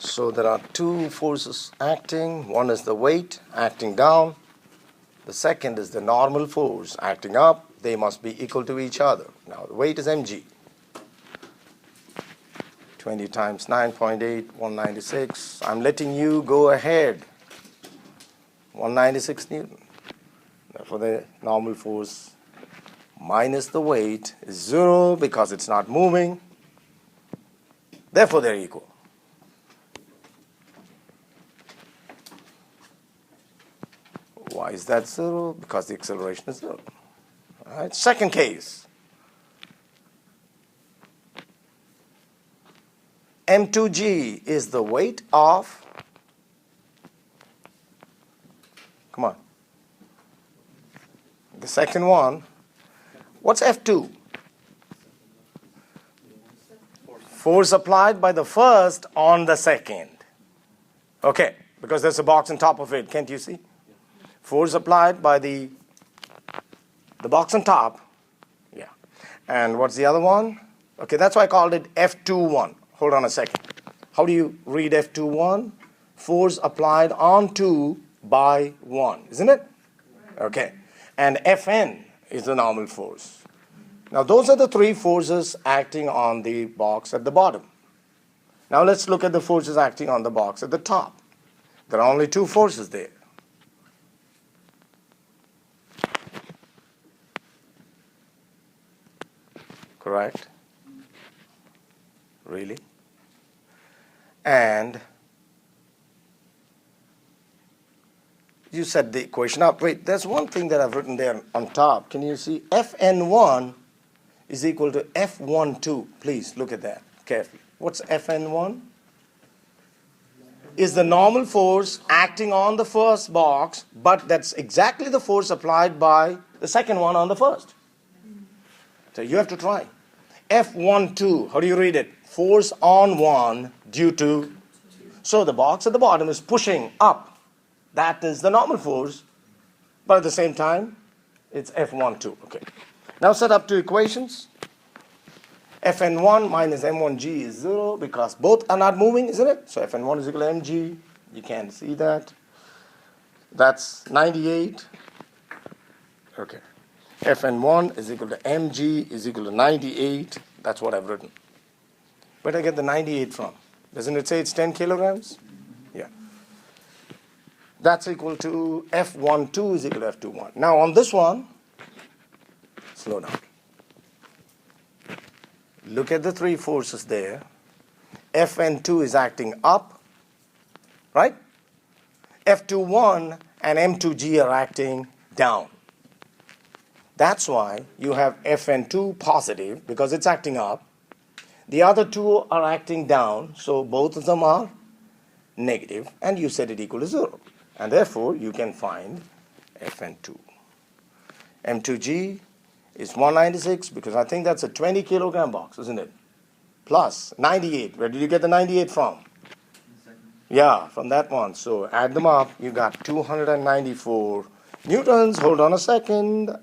So there are two forces acting. One is the weight acting down. The second is the normal force acting up. They must be equal to each other. Now the weight is mg. 20 times 9.8, 196. I'm letting you go ahead. 196 Newton. Therefore the normal force minus the weight is 0 because it's not moving. Therefore they're equal. Why is that 0? Because the acceleration is 0. All right. Second case. M2g is the weight of, come on, the second one. What's F2? Force applied by the first on the second. Okay, because there's a box on top of it. Can't you see? Force applied by the box on top. Yeah. And what's the other one? Okay, that's why I called it F21. Hold on a second. How do you read F21? Force applied on 2 by 1, isn't it? Okay. And Fn is the normal force. Now those are the three forces acting on the box at the bottom. Now let's look at the forces acting on the box at the top. There are only two forces there. Correct? Really? And you set the equation up. Wait, there's one thing that I've written there on top. Can you see? Fn1 is equal to F12. Please look at that carefully. What's Fn1? Is the normal force acting on the first box, but that's exactly the force applied by the second one on the first. So you have to try. F12, how do you read it? Force on 1 due to, so the box at the bottom is pushing up. That is the normal force, but at the same time, it's F12. Okay. Now set up two equations. Fn1 minus m1g is 0 because both are not moving, isn't it? So Fn1 is equal to mg. You can't see that. That's 98. Okay. Fn1 is equal to mg is equal to 98. That's what I've written. Where did I get the 98 from? Doesn't it say it's 10 kilograms? Yeah. That's equal to F12 is equal to F21. Now on this one, slow down. Look at the three forces there. Fn2 is acting up, right? F21 and M2g are acting down. That's why you have Fn2 positive because it's acting up. The other two are acting down, so both of them are negative, and you set it equal to 0. And therefore, you can find Fn2. M2g is 196 because I think that's a 20 kilogram box, isn't it? Plus 98. Where did you get the 98 from? Yeah, from that one. So add them up. You got 294 newtons. Hold on a second.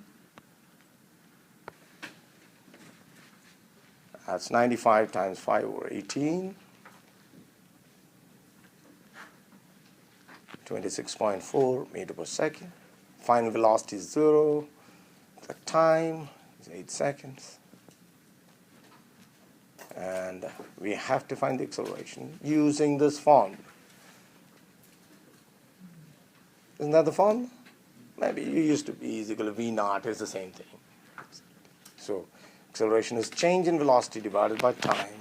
That's 95 times 5 over 18. 26.4 meter per second. Final velocity is 0. The time is 8 seconds. And we have to find the acceleration using this formula. Isn't that the formula? Maybe you used to be is equal to V naught is the same thing. So acceleration is change in velocity divided by time.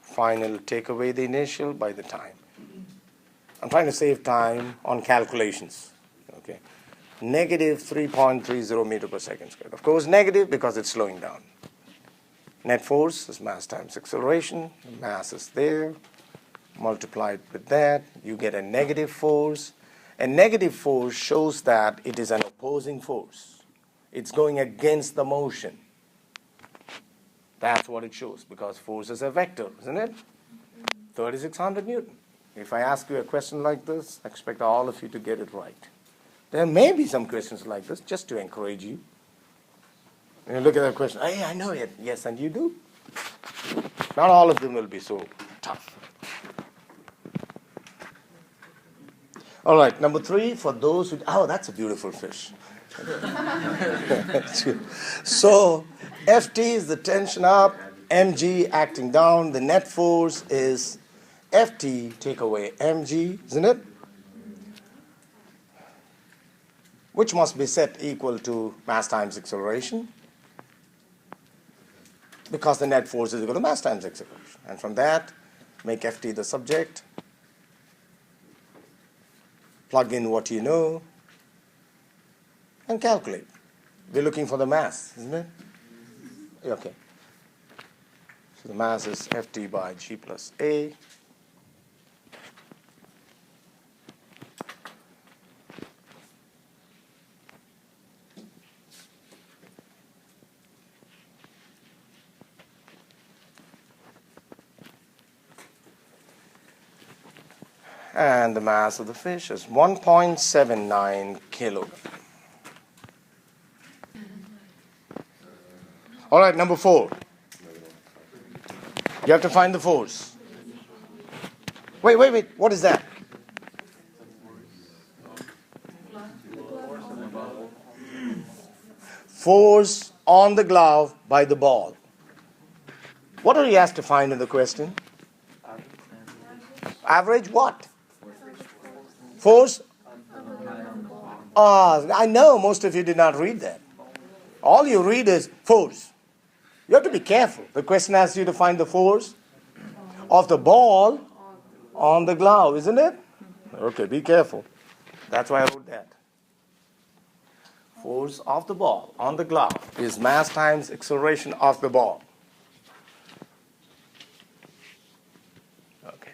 Final, take away the initial by the time. I'm trying to save time on calculations. Okay, negative 3.30 meter per second squared. Of course, negative because it's slowing down. Net force is mass times acceleration. The mass is there. Multiplied with that, you get a negative force. A negative force shows that it is an opposing force. It's going against the motion. That's what it shows because force is a vector, isn't it? 3600 Newton. If I ask you a question like this, I expect all of you to get it right. There may be some questions like this just to encourage you. And you look at that question, hey, I know it. Yes, and you do. Not all of them will be so tough. All right, number 3, for those who, oh, that's a beautiful fish. So, Ft is the tension up, mg acting down, the net force is Ft take away mg, isn't it? Which must be set equal to mass times acceleration, because the net force is equal to mass times acceleration. And from that, make Ft the subject, plug in what you know, and calculate. We're looking for the mass, isn't it? Okay. So the mass is Ft by g plus a. And the mass of the fish is 1.79 kilograms. All right, number 4. You have to find the force. Wait. What is that? Force on the glove by the ball. What are you asked to find in the question? Average what? Force? I know most of you did not read that. All you read is force. You have to be careful. The question asks you to find the force of the ball on the glove, isn't it? Okay, be careful. That's why I wrote that. Force of the ball on the glove is mass times acceleration of the ball. Okay.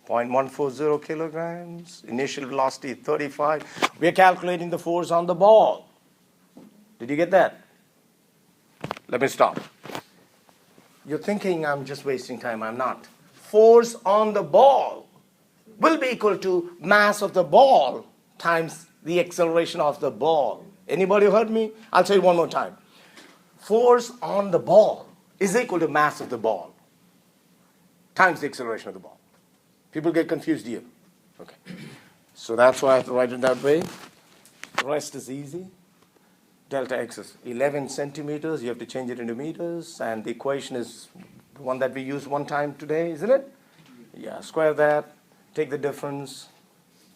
0.140 kilograms. Initial velocity 35. We are calculating the force on the ball. Did you get that? Let me stop. You're thinking I'm just wasting time. I'm not. Force on the ball will be equal to mass of the ball times the acceleration of the ball. Anybody heard me? I'll say it one more time. Force on the ball is equal to mass of the ball times the acceleration of the ball. People get confused here. Okay. So that's why I have to write it that way. The rest is easy. Delta x is 11 centimeters. You have to change it into meters. And the equation is the one that we used one time today, isn't it? Yeah, square that. Take the difference.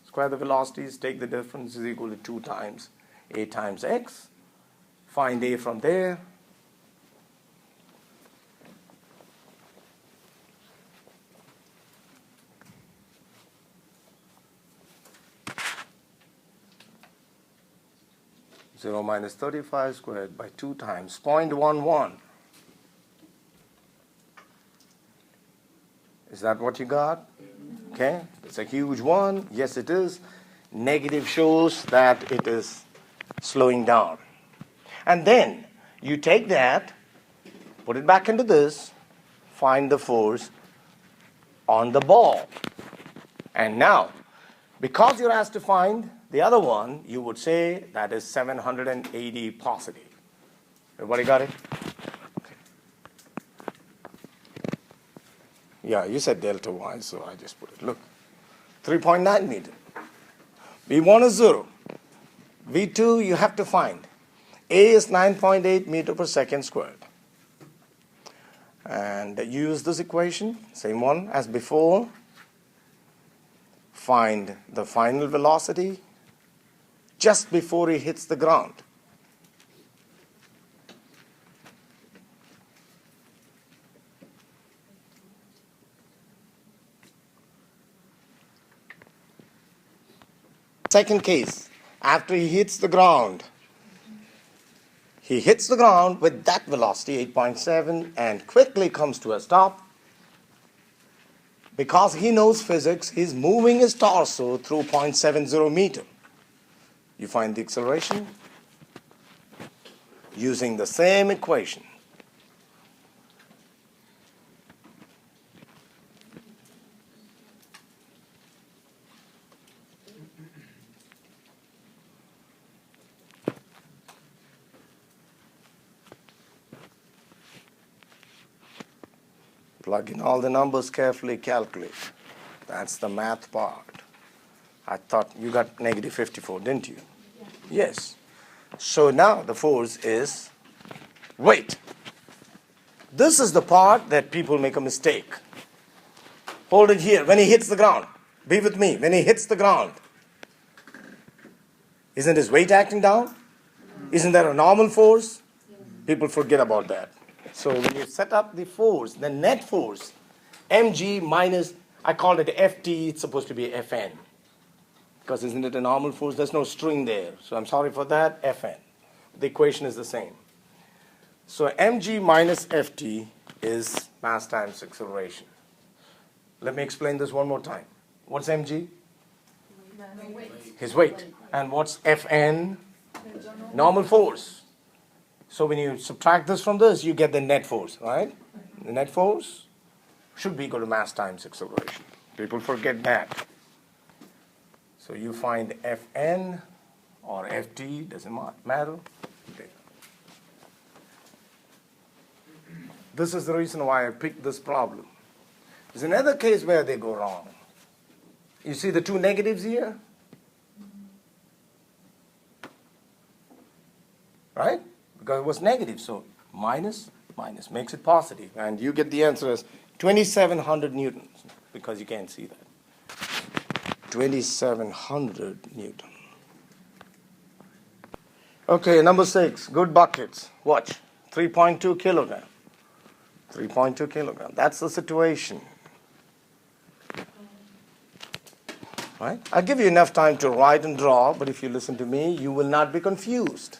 Square the velocities. Take the difference is equal to 2 times a times x. Find a from there. Zero minus 35 squared by 2 times 0.11. Is that what you got? Okay, it's a huge one. Yes, it is. Negative shows that it is slowing down. And then you take that, put it back into this, find the force on the ball. And now, because you're asked to find the other one, you would say that is 780 positive. Everybody got it? Okay. Yeah, you said delta y, so I just put it. Look, 3.9 meter. V1 is 0. V2 you have to find. A is 9.8 meter per second squared. And use this equation, same one as before. Find the final velocity just before he hits the ground. Second case, after he hits the ground. He hits the ground with that velocity, 8.7, and quickly comes to a stop. Because he knows physics, he's moving his torso through 0.70 meter. You find the acceleration using the same equation. Plug in all the numbers carefully, calculate. That's the math part. I thought you got negative 54, didn't you? Yeah. Yes. So now the force is weight. This is the part that people make a mistake. Hold it here. When he hits the ground, be with me. When he hits the ground, isn't his weight acting down? Isn't there a normal force? People forget about that. So when you set up the force, the net force, mg minus, I called it ft, it's supposed to be fn. Because isn't it a normal force? There's no string there. So I'm sorry for that, fn. The equation is the same. So mg minus ft is mass times acceleration. Let me explain this one more time. What's mg? His weight. And what's fn? Normal force. So when you subtract this from this, you get the net force, right? The net force should be equal to mass times acceleration. People forget that. So you find fn or ft, doesn't matter. This is the reason why I picked this problem. There's another case where they go wrong. You see the two negatives here? Right? Because it was negative, so minus, minus makes it positive. And you get the answer as 2,700 newtons, because you can't see that. 2,700 newton. Okay, number 6, good buckets. Watch, 3.2 kilogram. 3.2 kilogram. That's the situation. Right? I'll give you enough time to write and draw, but if you listen to me, you will not be confused.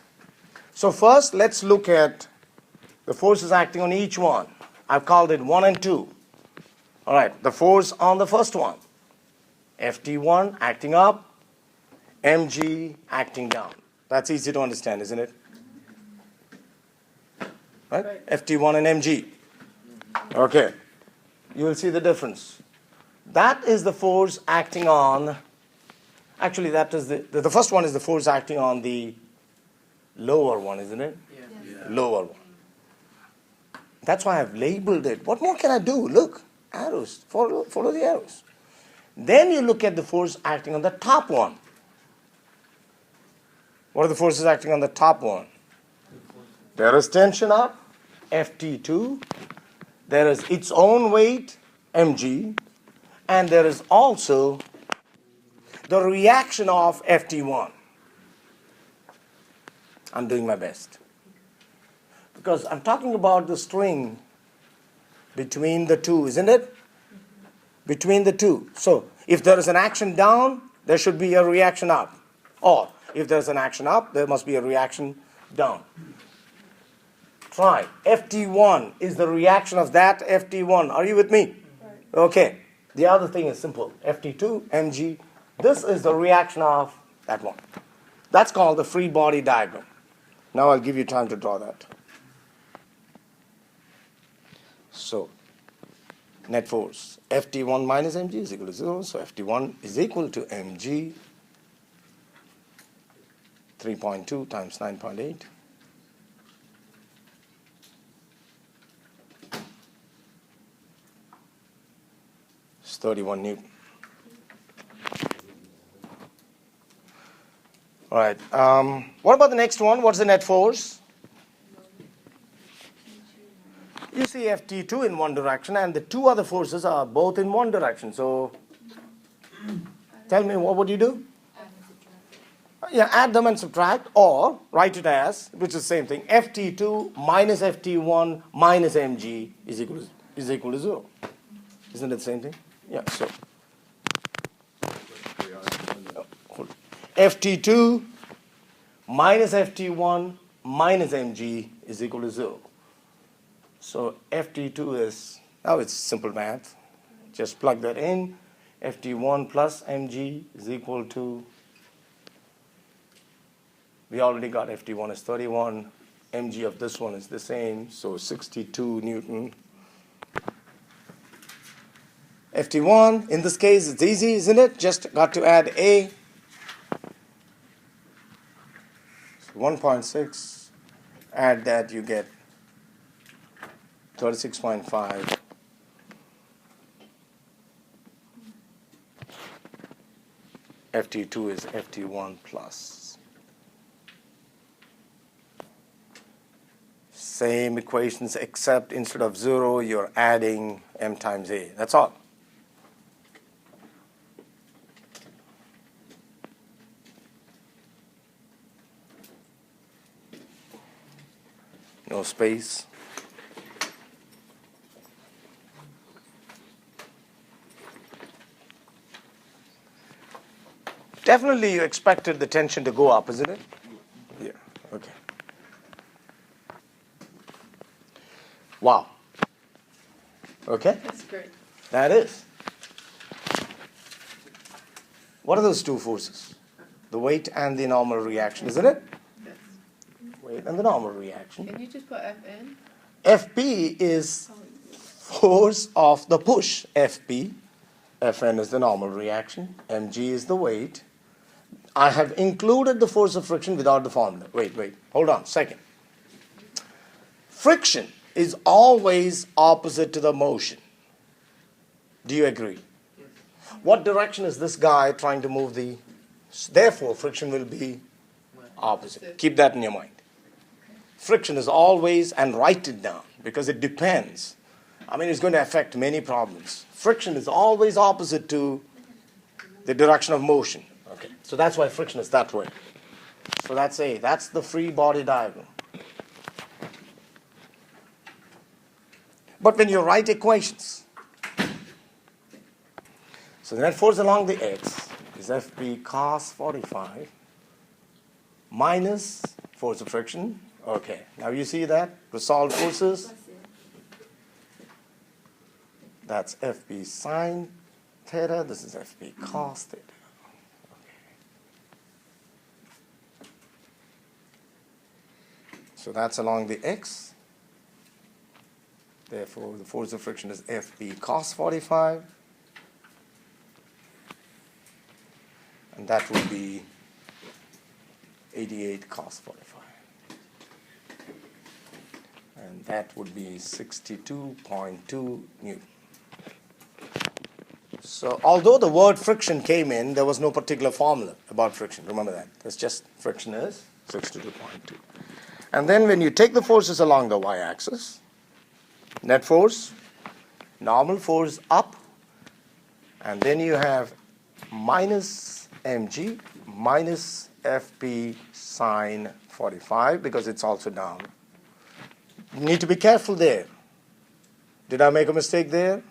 So first, let's look at the forces acting on each one. I've called it 1 and 2. All right, the force on the first one. Ft1 acting up, mg acting down. That's easy to understand, isn't it? Right? Ft1 and mg. Okay. You will see the difference. That is the force acting on, actually that is the first one is the force acting on the lower one, isn't it? Yeah. Lower one. That's why I've labeled it. What more can I do? Look, arrows. Follow the arrows. Then you look at the force acting on the top one. What are the forces acting on the top one? There is tension up, Ft2. There is its own weight, mg. And there is also the reaction of Ft1. I'm doing my best. Because I'm talking about the string between the two, isn't it? Between the two. So if there is an action down, there should be a reaction up. Or if there's an action up, there must be a reaction down. Try. Ft1 is the reaction of that Ft1. Are you with me? Okay. The other thing is simple. Ft2, mg. This is the reaction of that one. That's called the free body diagram. Now I'll give you time to draw that. So, net force. Ft1 minus mg is equal to 0. So Ft1 is equal to mg. 3.2 times 9.8. It's 31 Newton. All right. What about the next one? What's the net force? You see Ft2 in one direction, and the two other forces are both in one direction. So, tell me, what would you do? Yeah, add them and subtract, or write it as, which is the same thing, Ft2 minus Ft1 minus mg is equal to 0. Isn't it the same thing? Yeah, so Ft2 minus Ft1 minus mg is equal to 0. So Ft2 is, now it's simple math. Just plug that in. Ft1 plus mg is equal to, we already got Ft1 is 31. Mg of this one is the same, so 62 Newton. Ft1, in this case, it's easy, isn't it? Just got to add A. So 1.6. Add that, you get 36.5. Ft2 is Ft1 plus. Same equations, except instead of 0, you're adding m times a. That's all. No space. Definitely you expected the tension to go up, isn't it? Yeah, okay. Wow. Okay? That's great. That is. What are those two forces? The weight and the normal reaction, isn't it? Yes. Weight and the normal reaction. Can you just put Fn? Fp is force of the push. Fp. Fn is the normal reaction. Mg is the weight. I have included the force of friction without the formula. Wait. Hold on. Second. Friction is always opposite to the motion. Do you agree? Yes. What direction is this guy trying to move the... Therefore, friction will be opposite. Keep that in your mind. Friction is always, and write it down, because it depends. I mean, it's going to affect many problems. Friction is always opposite to the direction of motion. Okay. So that's why friction is that way. So that's A. That's the free body diagram. But when you write equations, so the net force along the x is Fp cos 45 minus force of friction. Okay, now you see that? Resolved forces. That's Fp sine theta. This is Fp cos theta. Okay. So that's along the x. Therefore, the force of friction is Fp cos 45. And that would be 88 cos 45. And that would be 62.2 Newton. So although the word friction came in, there was no particular formula about friction. Remember that. That's just friction is 62.2. And then when you take the forces along the y-axis, net force, normal force up, and then you have minus mg minus Fp sine 45, because it's also down. You need to be careful there. Did I make a mistake there?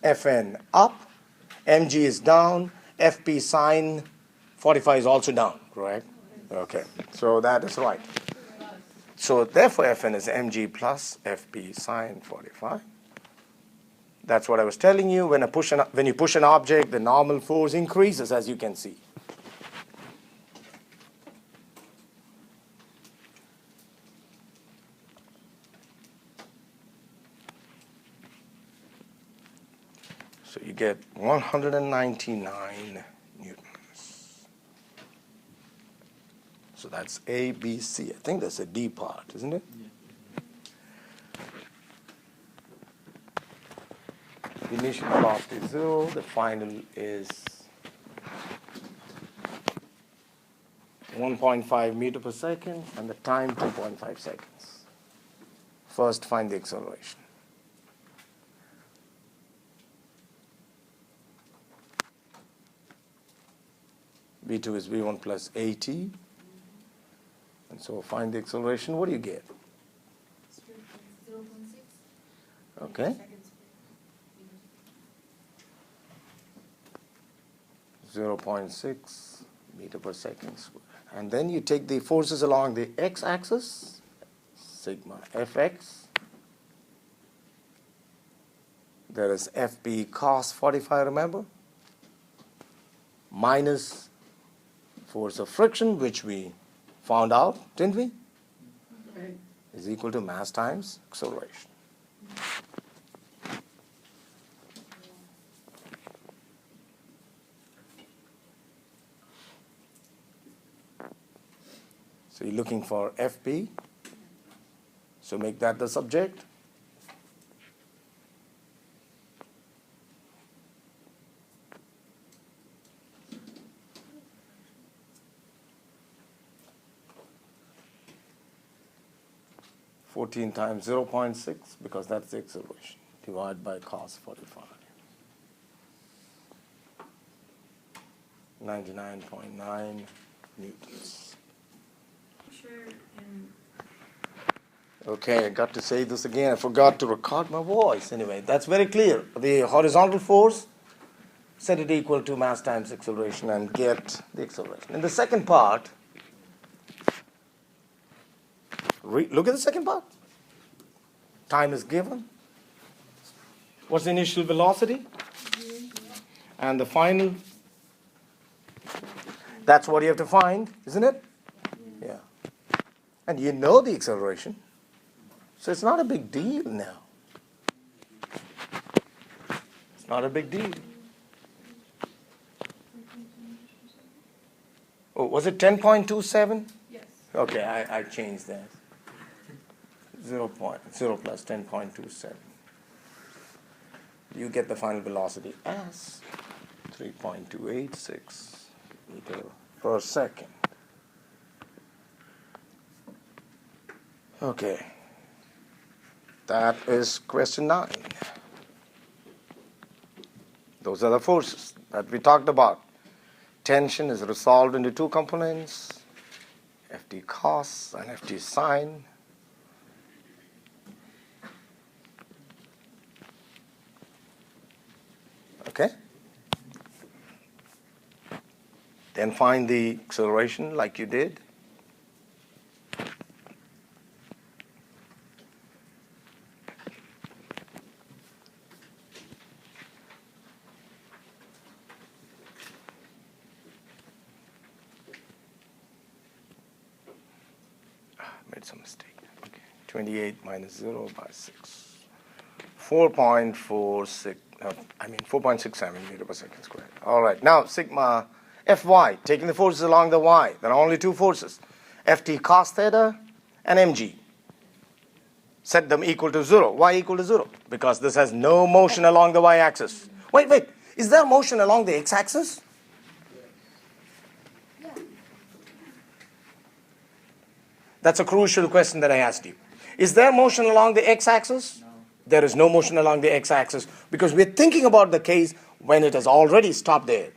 Fn up, mg is down, Fp sine 45 is also down, correct? Okay, so that is right. So therefore Fn is mg plus Fp sine 45. That's what I was telling you. When you push an object, the normal force increases, as you can see. So you get 199 newtons. So that's A, B, C. I think that's a D part, isn't it? Yeah. The initial velocity is 0. The final is 1.5 meter per second, and the time 2.5 seconds. First, find the acceleration. V2 is V1 plus AT. And so find the acceleration. What do you get? 0.6. Okay. 0.6 meter per second square. And then you take the forces along the x-axis, sigma fx. There is Fp cos 45, remember? Minus force of friction, which we found out, didn't we? Right. Is equal to mass times acceleration. So you're looking for Fp. So make that the subject. 14 times 0.6, because that's the acceleration, divided by cos 45. 99.9 newtons. Okay, I got to say this again. I forgot to record my voice. Anyway, that's very clear. The horizontal force, set it equal to mass times acceleration and get the acceleration. In the second part, look at the second part. Time is given. What's the initial velocity? And the final. That's what you have to find, isn't it? Yeah. And you know the acceleration. So it's not a big deal now. It's not a big deal. Oh, was it 10.27? Yes. Okay, I changed that. 0 plus 10.27. You get the final velocity as 3.286 meter per second. Okay. That is question 9. Those are the forces that we talked about. Tension is resolved into two components, Ft cos and Ft sin. Okay? Then find the acceleration like you did. Made some mistake. Okay. 28 minus 0 by 6. 4.67 meter per second squared. All right. Now, sigma Fy, taking the forces along the y. There are only two forces, Ft cos theta and mg. Set them equal to 0. Why equal to 0? Because this has no motion along the y-axis. Wait. Is there motion along the x-axis? That's a crucial question that I asked you. Is there motion along the x-axis? No. There is no motion along the x-axis because we're thinking about the case when it has already stopped there.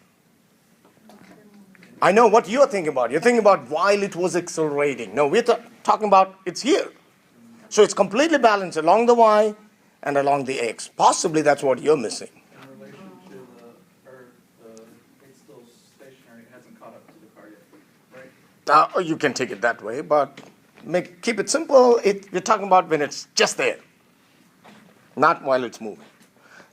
I know what you're thinking about. You're thinking about while it was accelerating. No, we're talking about it's here. So it's completely balanced along the y and along the x. Possibly that's what you're missing. In relation to the Earth, it's still stationary. It hasn't caught up to the car yet, right? You can take it that way, but keep it simple. We're talking about when it's just there, not while it's moving.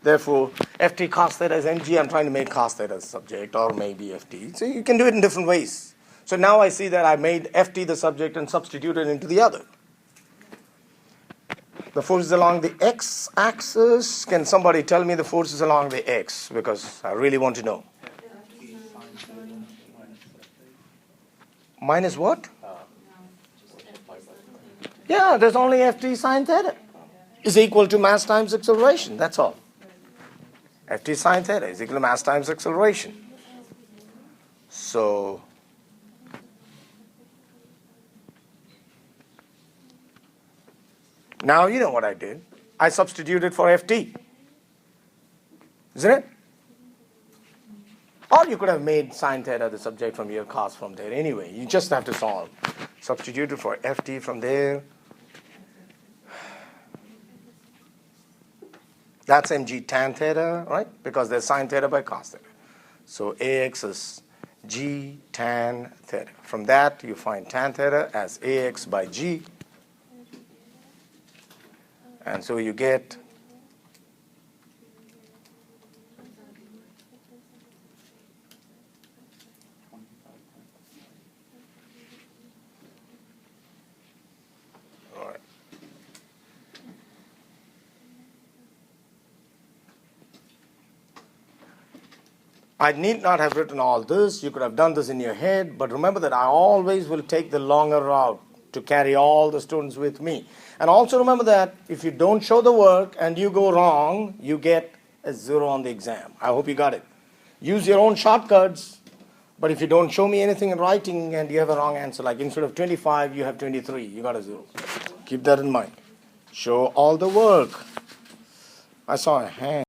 Therefore, Ft cos theta is mg. I'm trying to make cos theta the subject, or maybe Ft. So you can do it in different ways. So now I see that I made Ft the subject and substituted into the other. The forces along the x-axis. Can somebody tell me the forces along the x? Because I really want to know. Minus what? Yeah, there's only Ft sine theta is equal to mass times acceleration. That's all. Ft sine theta is equal to mass times acceleration. So now you know what I did. I substituted for Ft. Isn't it? Or you could have made sine theta the subject from here, cos from there. Anyway, you just have to solve. Substituted for Ft from there. That's mg tan theta, right? Because there's sine theta by cos theta. So Ax is g tan theta. From that, you find tan theta as Ax by g. And so you get all right. I need not have written all this. You could have done this in your head, but remember that I always will take the longer route to carry all the students with me. And also remember that if you don't show the work and you go wrong, you get a 0 on the exam. I hope you got it. Use your own shortcuts, but if you don't show me anything in writing and you have a wrong answer, like instead of 25, you have 23, you got a 0. Keep that in mind. Show all the work. I saw a hand.